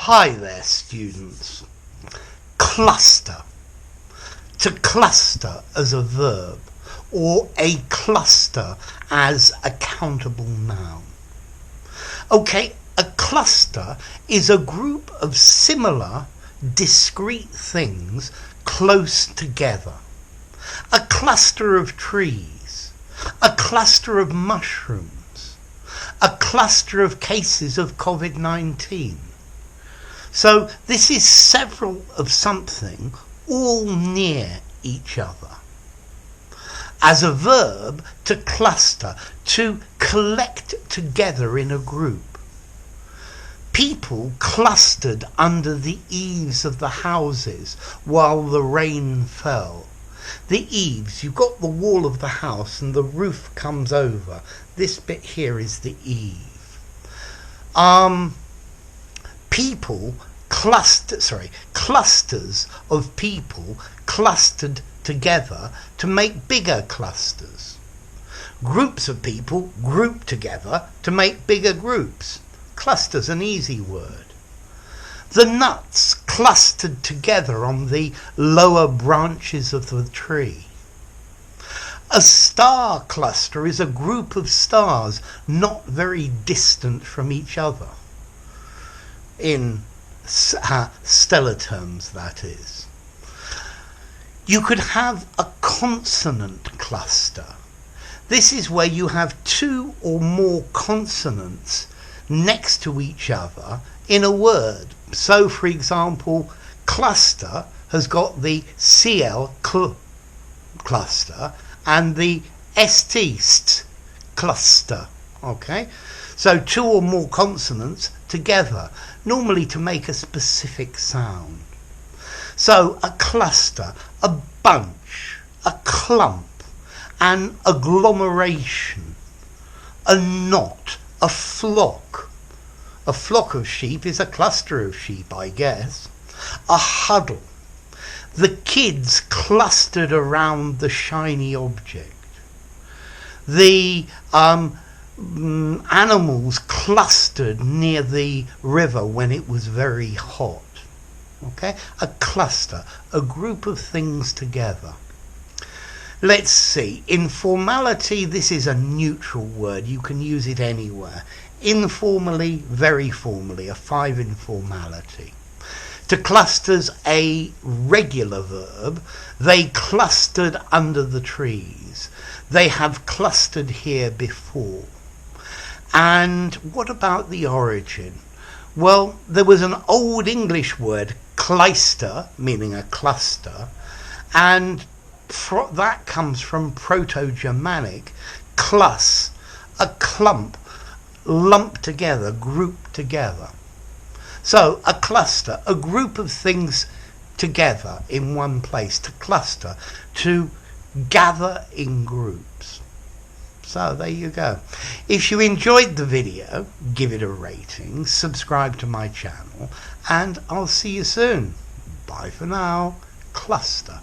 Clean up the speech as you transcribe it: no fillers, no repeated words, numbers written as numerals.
Hi there, students. Cluster. To cluster as a verb, or a cluster as a countable noun. Okay, a cluster is a group of similar, discrete things close together. A cluster of trees, a cluster of mushrooms, a cluster of cases of COVID-19. So this is several of something all near each other. As a verb, to cluster, to collect together in a group. People clustered under the eaves of the houses while the rain fell. The eaves, you've got the wall of the house and the roof comes over. This bit here is the eave. Clusters of people clustered together to make bigger clusters. Groups of people grouped together to make bigger groups. Cluster's an easy word. The nuts clustered together on the lower branches of the tree. A star cluster is a group of stars not very distant from each other. In stellar terms, that is. You could have a consonant cluster. This is where you have two or more consonants next to each other in a word. So, for example, cluster has got the CL cluster and the ST cluster. Okay, so two or more consonants together, normally to make a specific sound. So a cluster, a bunch, a clump, an agglomeration, a knot, a flock. A flock of sheep is a cluster of sheep, I guess. A huddle. The kids clustered around the shiny object. The animals clustered near the river when it was very hot. Okay, a cluster, a group of things together. Let's see. Informality, this is a neutral word. You can use it anywhere. Informally, very formally, a 5 informality. To cluster's a regular verb. They clustered under the trees. They have clustered here before. And what about the origin? Well, there was an old English word, clyster, meaning a cluster, and that comes from Proto-Germanic, klus, a clump, lumped together, grouped together. So a cluster, a group of things together in one place, to cluster, to gather in groups. So there you go. If you enjoyed the video, give it a rating, subscribe to my channel, and I'll see you soon. Bye for now. Cluster.